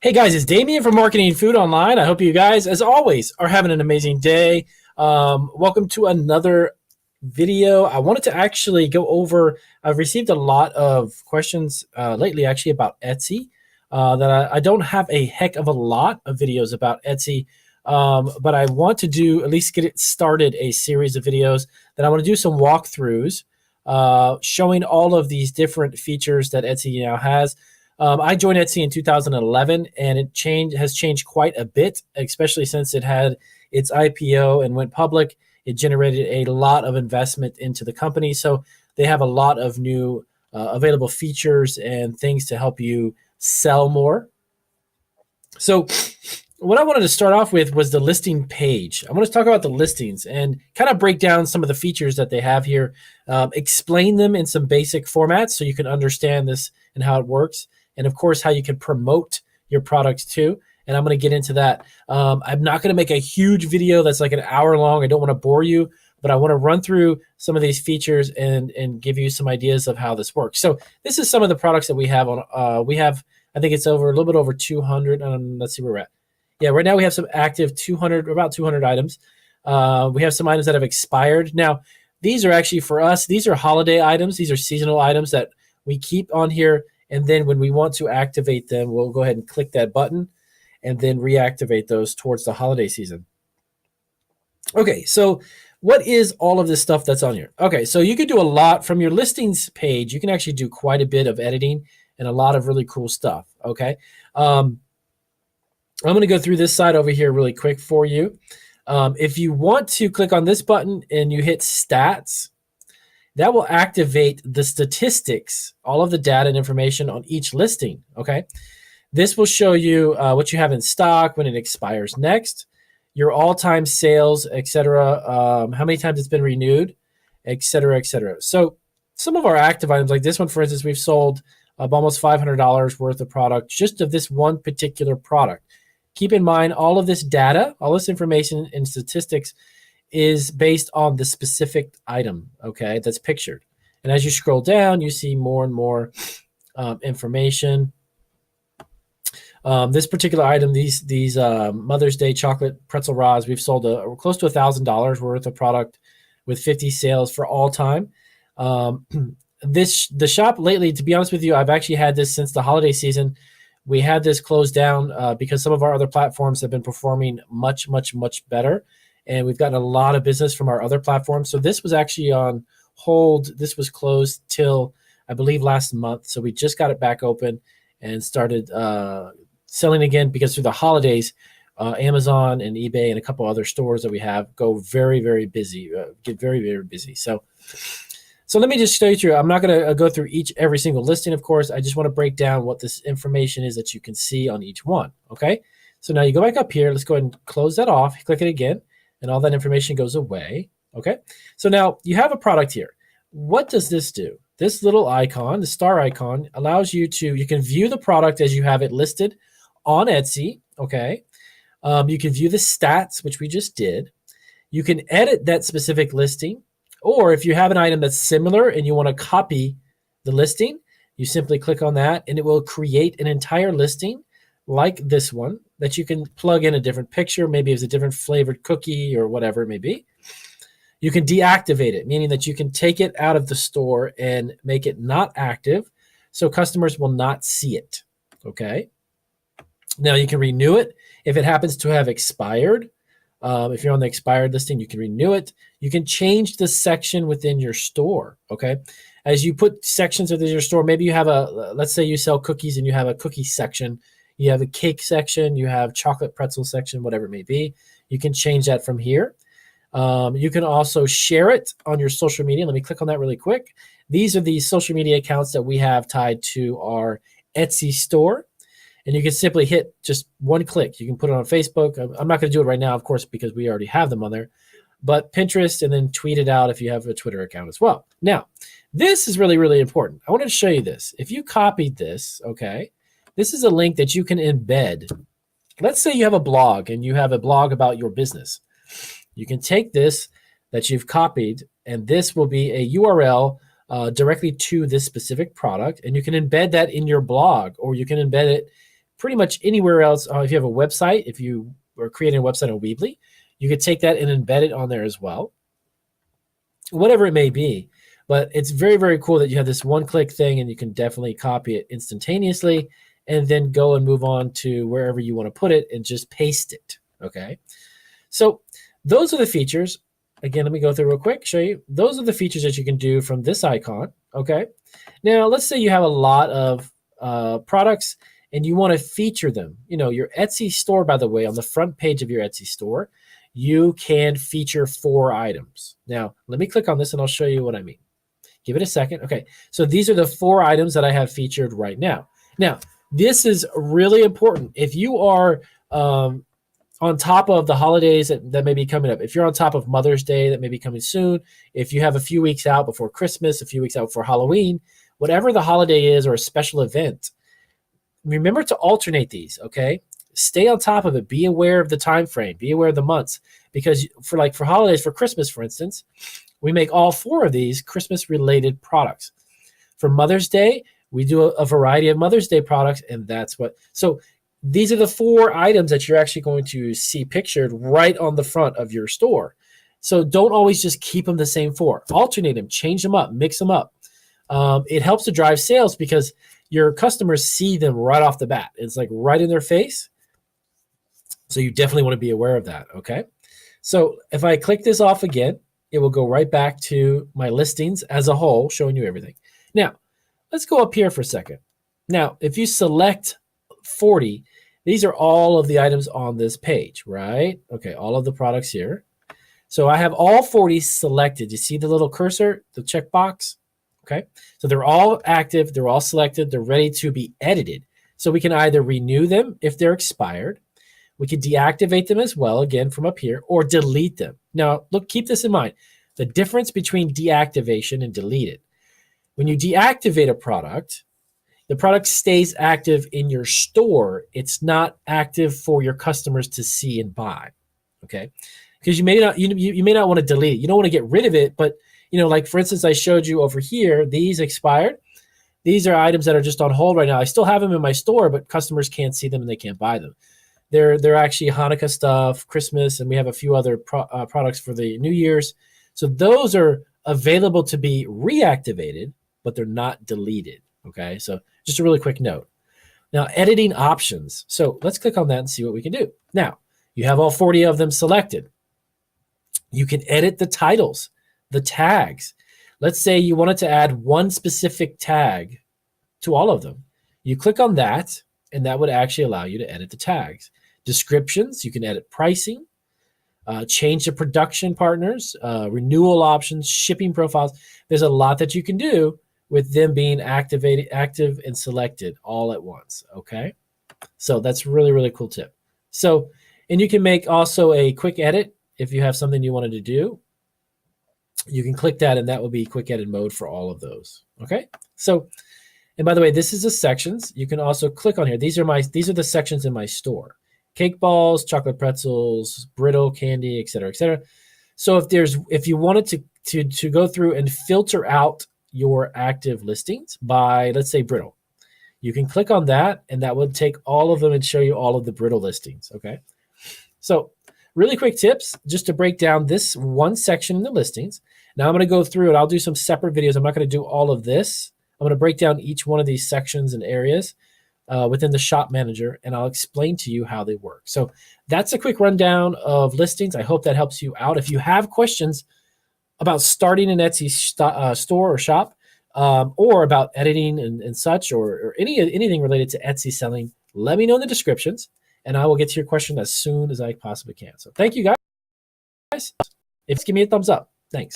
Hey guys, it's Damien from Marketing Food Online. I hope you guys, as always, are having an amazing day. Welcome to another video. I wanted to actually go over, I've received a lot of questions lately actually about Etsy that I don't have a heck of a lot of videos about Etsy, but I want to do, at least get it started, a series of videos that I want to do some walkthroughs showing all of these different features that Etsy now has. I joined Etsy in 2011, and it has changed quite a bit, especially since it had its IPO and went public. It generated a lot of investment into the company, so they have a lot of new available features and things to help you sell more. So what I wanted to start off with was the listing page. I want to talk about the listings and kind of break down some of the features that they have here, explain them in some basic formats so you can understand this and how it works. And of course, how you can promote your products too. And I'm going to get into that. I'm not going to make a huge video that's like an hour long. I don't want to bore you, but I want to run through some of these features and give you some ideas of how this works. So this is some of the products that we have on. We have, I think it's over a little bit over 200. Let's see where we're at. Yeah, right now we have some active 200, about 200 items. We have some items that have expired. Now, these are actually for us. These are holiday items. These are seasonal items that we keep on here. And then when we want to activate them, we'll go ahead and click that button and then reactivate those towards the holiday season. Okay, so what is all of this stuff that's on here? Okay, so you can do a lot from your listings page. You can actually do quite a bit of editing and a lot of really cool stuff, okay? I'm going to go through this side over here really quick for you. If you want to click on this button and you hit stats, that will activate the statistics, all of the data and information on each listing, okay? This will show you what you have in stock, when it expires next, your all-time sales, etc., how many times it's been renewed, etc., etc. So some of our active items, like this one, for instance, we've sold almost $500 worth of product just of this one particular product. Keep in mind, all of this data, all this information and statistics is based on the specific item, okay, that's pictured. And as you scroll down, you see more and more information. This particular item, these Mother's Day chocolate pretzel rods, we've sold close to $1,000 worth of product with 50 sales for all time. The shop lately, to be honest with you, I've actually had this since the holiday season. We had this closed down because some of our other platforms have been performing much, much, much better. And we've gotten a lot of business from our other platforms. So this was actually on hold. This was closed till, I believe, last month. So we just got it back open and started selling again, because through the holidays, Amazon and eBay and a couple other stores that we have go very, very busy, get very, very busy. So let me just show you through. I'm not going to go through every single listing, of course. I just want to break down what this information is that you can see on each one, okay? So now you go back up here. Let's go ahead and close that off. Click it again. And all that information goes away, okay? So now you have a product here. What does this do? This little icon, the star icon, allows you can view the product as you have it listed on Etsy, okay? You can view the stats, which we just did. You can edit that specific listing, or if you have an item that's similar and you want to copy the listing, you simply click on that and it will create an entire listing like this one that you can plug in a different picture. Maybe it's a different flavored cookie or whatever it may be. You can deactivate it, meaning that you can take it out of the store and make it not active so customers will not see it, okay? Now you can renew it if it happens to have expired. If you're on the expired listing, you can renew it. You can change the section within your store, okay? As you put sections within your store, maybe you have let's say you sell cookies and you have a cookie section. You have a cake section, you have chocolate pretzel section, whatever it may be. You can change that from here. You can also share it on your social media. Let me click on that really quick. These are the social media accounts that we have tied to our Etsy store. And you can simply hit just one click. You can put it on Facebook. I'm not going to do it right now, of course, because we already have them on there. But Pinterest, and then tweet it out if you have a Twitter account as well. Now, this is really, really important. I wanted to show you this. If you copied this, okay, this is a link that you can embed. Let's say you have a blog and you have a blog about your business. You can take this that you've copied, and this will be a URL directly to this specific product, and you can embed that in your blog, or you can embed it pretty much anywhere else. If you have a website, if you are creating a website on Weebly, you could take that and embed it on there as well, whatever it may be. But it's very, very cool that you have this one-click thing, and you can definitely copy it instantaneously and then go and move on to wherever you want to put it and just paste it, okay? So those are the features. Again, let me go through real quick, show you. Those are the features that you can do from this icon, okay? Now, let's say you have a lot of products and you want to feature them. You know, your Etsy store, by the way, on the front page of your Etsy store, you can feature 4 items. Now, let me click on this and I'll show you what I mean. Give it a second. Okay, so these are the 4 items that I have featured right now. Now, this is really important. If you are on top of the holidays that may be coming up, if you're on top of Mother's Day that may be coming soon, if you have a few weeks out before Christmas, a few weeks out before Halloween, whatever the holiday is or a special event, remember to alternate these, okay? Stay on top of it. Be aware of the time frame. Be aware of the months. Because for holidays, for Christmas, for instance, we make all 4 of these Christmas-related products. For Mother's Day, we do a variety of Mother's Day products, and that's what. So these are the 4 items that you're actually going to see pictured right on the front of your store. So don't always just keep them the same 4. Alternate them, change them up, mix them up. It helps to drive sales because your customers see them right off the bat. It's like right in their face. So you definitely want to be aware of that, okay? So if I click this off again, it will go right back to my listings as a whole, showing you everything. Now, let's go up here for a second. Now, if you select 40, these are all of the items on this page, right? Okay, all of the products here. So I have all 40 selected. You see the little cursor, the checkbox? Okay, so they're all active, they're all selected, they're ready to be edited. So we can either renew them if they're expired, we can deactivate them as well, again from up here, or delete them. Now, look, keep this in mind. The difference between deactivation and deleted. When you deactivate a product, the product stays active in your store. It's not active for your customers to see and buy, okay? Because you may not want to delete it. You don't want to get rid of it, but you know, like for instance, I showed you over here, these expired. These are items that are just on hold right now. I still have them in my store, but customers can't see them and they can't buy them. They're actually Hanukkah stuff, Christmas, and we have a few other products for the New Year's. So those are available to be reactivated, but they're not deleted, okay? So just a really quick note. Now, editing options. So let's click on that and see what we can do. Now, you have all 40 of them selected. You can edit the titles, the tags. Let's say you wanted to add one specific tag to all of them. You click on that, and that would actually allow you to edit the tags. Descriptions, you can edit pricing, change the production partners, renewal options, shipping profiles. There's a lot that you can do with them being active and selected all at once, okay? So that's really, really cool tip. So, and you can make also a quick edit if you have something you wanted to do. You can click that, and that will be quick edit mode for all of those, okay? So, and by the way, this is the sections. You can also click on here. These are the sections in my store. Cake balls, chocolate pretzels, brittle candy, et cetera, et cetera. So if you wanted to go through and filter out your active listings by, let's say, brittle, you can click on that, and that would take all of them and show you all of the brittle listings, okay? So really quick tips just to break down this one section in the listings. Now I'm going to go through it. I'll do some separate videos. I'm not going to do all of this. I'm going to break down each one of these sections and areas within the Shop Manager, and I'll explain to you how they work. So that's a quick rundown of listings. I hope that helps you out. If you have questions about starting an Etsy store or shop, or about editing and such, or anything related to Etsy selling, let me know in the descriptions, and I will get to your question as soon as I possibly can. So thank you guys. If give me a thumbs up. Thanks.